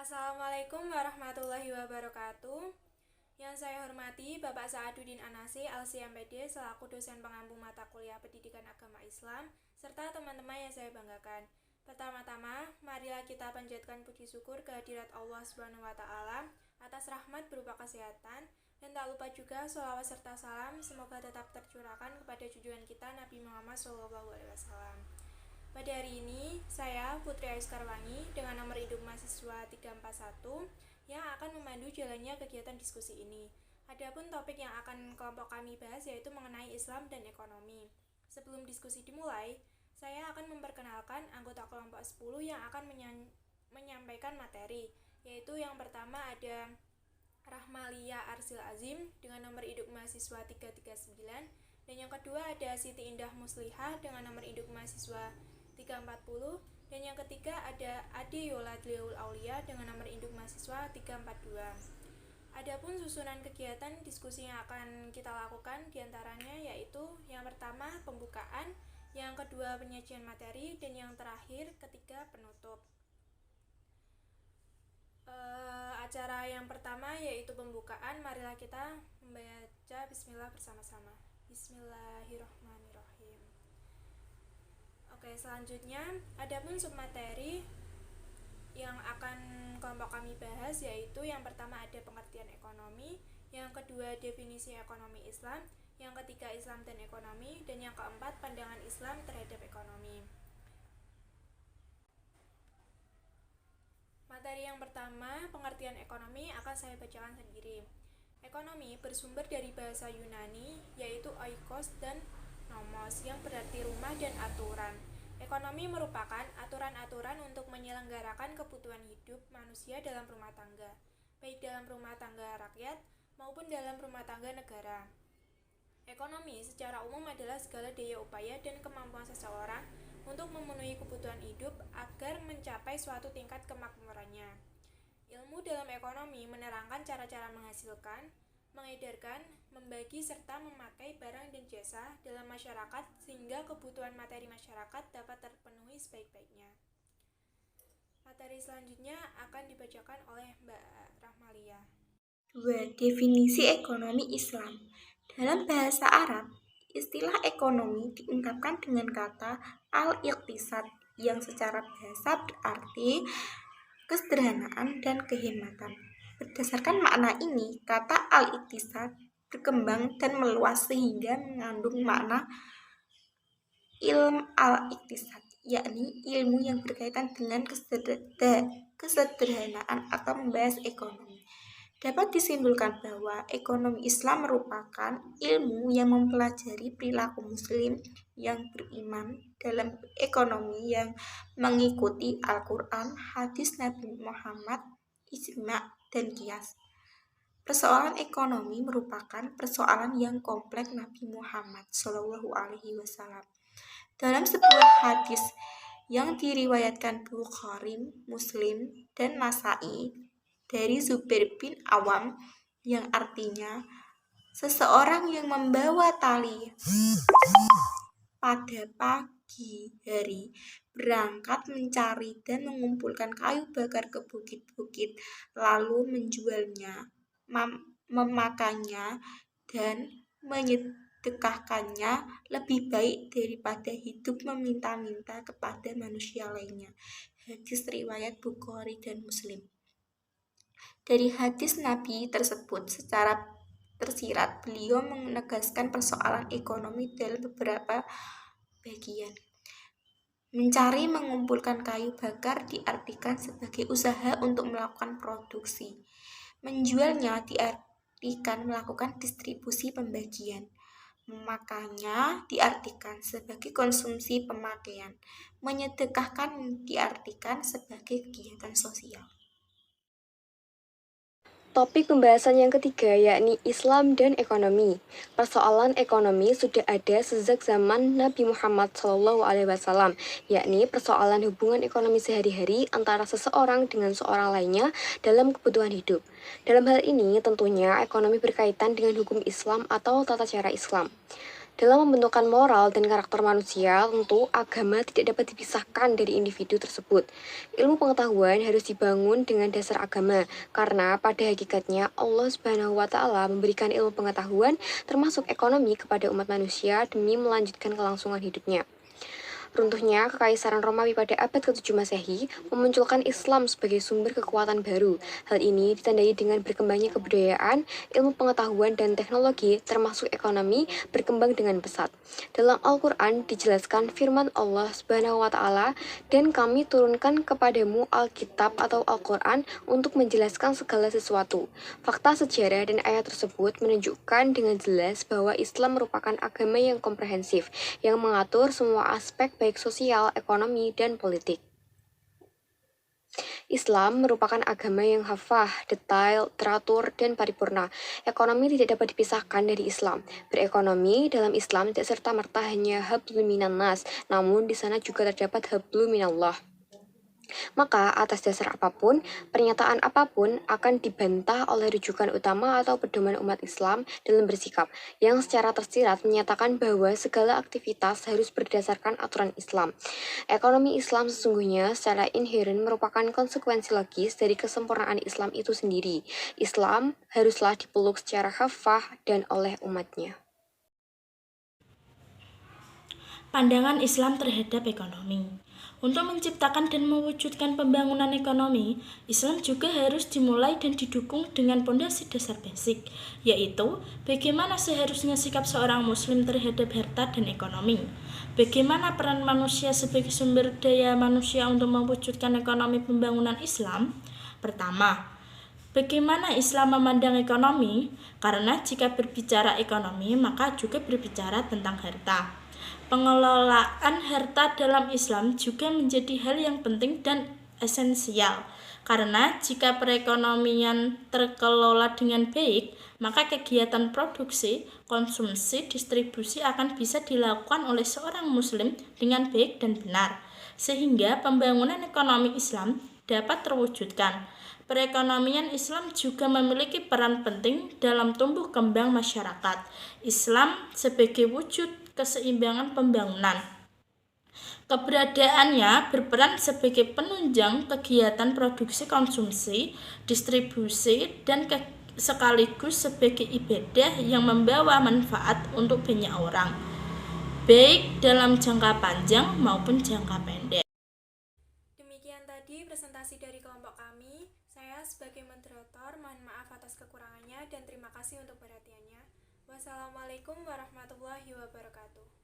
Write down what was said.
Assalamualaikum warahmatullahi wabarakatuh. Yang saya hormati Bapak Sa'aduddin Anasi, LC-MPD, selaku dosen pengampu mata kuliah Pendidikan Agama Islam, serta teman-teman yang saya banggakan. Pertama-tama, marilah kita panjatkan puji syukur kehadirat Allah Subhanahu wa Ta'ala atas rahmat berupa kesehatan, dan tak lupa juga sholawat serta salam semoga tetap tercurahkan kepada junjungan kita Nabi Muhammad SAW. Pada hari ini, saya Putri Ais Karwangi dengan nomor induk mahasiswa 341 yang akan memandu jalannya kegiatan diskusi ini. Adapun topik yang akan kelompok kami bahas yaitu mengenai Islam dan ekonomi. Sebelum diskusi dimulai, saya akan memperkenalkan anggota kelompok 10 yang akan menyampaikan materi, yaitu yang pertama ada Rahmalia Arsil Azim dengan nomor induk mahasiswa 339, dan yang kedua ada Siti Indah Muslihah dengan nomor induk mahasiswa 340, dan yang ketiga ada Ade Yola Dleul Aulia dengan nomor induk mahasiswa 342. Adapun susunan kegiatan diskusi yang akan kita lakukan diantaranya yaitu yang pertama pembukaan, yang kedua penyajian materi, dan yang terakhir ketiga penutup. Acara yang pertama yaitu pembukaan. Marilah kita membaca bismillah bersama-sama. Bismillahirrahmanirrahim. Oke, selanjutnya adapun submateri yang akan kelompok kami bahas yaitu yang pertama ada pengertian ekonomi, yang kedua definisi ekonomi Islam, yang ketiga Islam dan ekonomi, dan yang keempat pandangan Islam terhadap ekonomi. Materi yang pertama, pengertian ekonomi, akan saya bacakan sendiri. Ekonomi bersumber dari bahasa Yunani yaitu oikos dan nomos yang berarti rumah dan aturan. Ekonomi merupakan aturan-aturan untuk menyelenggarakan kebutuhan hidup manusia dalam rumah tangga, baik dalam rumah tangga rakyat maupun dalam rumah tangga negara. Ekonomi secara umum adalah segala daya upaya dan kemampuan seseorang untuk memenuhi kebutuhan hidup agar mencapai suatu tingkat kemakmurannya. Ilmu dalam ekonomi menerangkan cara-cara menghasilkan, mengedarkan, membagi serta memakai barang dan jasa dalam masyarakat sehingga kebutuhan materi masyarakat dapat terpenuhi sebaik-baiknya. Materi selanjutnya akan dibacakan oleh Mbak Rahmalia. 2. Definisi ekonomi Islam. Dalam bahasa Arab, istilah ekonomi diungkapkan dengan kata al-iqtisad yang secara bahasa berarti kesederhanaan dan kehematan. Berdasarkan makna ini, kata al-iqtisad berkembang dan meluas sehingga mengandung makna ilm al-iqtisad, yakni ilmu yang berkaitan dengan kesederhanaan atau membahas ekonomi. Dapat disimpulkan bahwa ekonomi Islam merupakan ilmu yang mempelajari perilaku muslim yang beriman dalam ekonomi yang mengikuti Al-Quran, hadis Nabi Muhammad, ijma' dan qiyas. Persoalan ekonomi merupakan persoalan yang kompleks Nabi Muhammad SAW. Dalam sebuah hadis yang diriwayatkan Bukhari, Muslim, dan Nasa'i dari Zubair bin Awam yang artinya seseorang yang membawa tali pada pagi hari berangkat mencari dan mengumpulkan kayu bakar ke bukit-bukit lalu menjualnya, memakannya, dan menyedekahkannya lebih baik daripada hidup meminta-minta kepada manusia lainnya. Hadis riwayat Bukhari dan Muslim. Dari hadis Nabi tersebut secara tersirat beliau menegaskan persoalan ekonomi dalam beberapa bagian. Mencari mengumpulkan kayu bakar diartikan sebagai usaha untuk melakukan produksi. Menjualnya diartikan melakukan distribusi pembagian. Memakannya diartikan sebagai konsumsi pemakaian. Menyedekahkan diartikan sebagai kegiatan sosial. Topik pembahasan yang ketiga yakni Islam dan ekonomi. Persoalan ekonomi sudah ada sejak zaman Nabi Muhammad SAW, yakni persoalan hubungan ekonomi sehari-hari antara seseorang dengan seorang lainnya dalam kebutuhan hidup. Dalam hal ini tentunya ekonomi berkaitan dengan hukum Islam atau tata cara Islam. Dalam membentukkan moral dan karakter manusia, tentu agama tidak dapat dipisahkan dari individu tersebut. Ilmu pengetahuan harus dibangun dengan dasar agama, karena pada hakikatnya Allah Subhanahu wa Ta'ala memberikan ilmu pengetahuan termasuk ekonomi kepada umat manusia demi melanjutkan kelangsungan hidupnya. Runtuhnya Kekaisaran Romawi pada abad ke-7 Masehi memunculkan Islam sebagai sumber kekuatan baru. Hal ini ditandai dengan berkembangnya kebudayaan, ilmu pengetahuan, dan teknologi, termasuk ekonomi, berkembang dengan pesat. Dalam Al-Quran dijelaskan firman Allah Subhanahu wa Ta'ala, "Dan kami turunkan kepadamu Alkitab atau Al-Quran untuk menjelaskan segala sesuatu." Fakta sejarah dan ayat tersebut menunjukkan dengan jelas bahwa Islam merupakan agama yang komprehensif, yang mengatur semua aspek baik sosial, ekonomi, dan politik. Islam merupakan agama yang hafah, detail, teratur, dan paripurna. Ekonomi tidak dapat dipisahkan dari Islam. Berekonomi dalam Islam tidak serta-merta hanya hablum minan nas, namun di sana juga terdapat hablum minallah. Maka atas dasar apapun, pernyataan apapun akan dibantah oleh rujukan utama atau pedoman umat Islam dalam bersikap, yang secara tersirat menyatakan bahwa segala aktivitas harus berdasarkan aturan Islam. Ekonomi Islam sesungguhnya secara inheren merupakan konsekuensi logis dari kesempurnaan Islam itu sendiri. Islam haruslah dipeluk secara hafah dan oleh umatnya. Pandangan Islam terhadap ekonomi. Untuk menciptakan dan mewujudkan pembangunan ekonomi, Islam juga harus dimulai dan didukung dengan pondasi dasar basic, yaitu bagaimana seharusnya sikap seorang muslim terhadap harta dan ekonomi. Bagaimana peran manusia sebagai sumber daya manusia untuk mewujudkan ekonomi pembangunan Islam? Pertama, bagaimana Islam memandang ekonomi? Karena jika berbicara ekonomi, maka juga berbicara tentang harta. Pengelolaan harta dalam Islam juga menjadi hal yang penting dan esensial, karena jika perekonomian terkelola dengan baik, maka kegiatan produksi, konsumsi, distribusi akan bisa dilakukan oleh seorang muslim dengan baik dan benar, sehingga pembangunan ekonomi Islam dapat terwujudkan. Perekonomian Islam juga memiliki peran penting dalam tumbuh kembang masyarakat Islam sebagai wujud keseimbangan pembangunan. Keberadaannya berperan sebagai penunjang kegiatan produksi, konsumsi, distribusi, dan sekaligus sebagai ibadah yang membawa manfaat untuk banyak orang, baik dalam jangka panjang maupun jangka pendek. Demikian tadi presentasi dari kelompok kami. Saya sebagai moderator mohon maaf atas kekurangannya dan terima kasih untuk perhatiannya. Wassalamualaikum warahmatullahi wabarakatuh.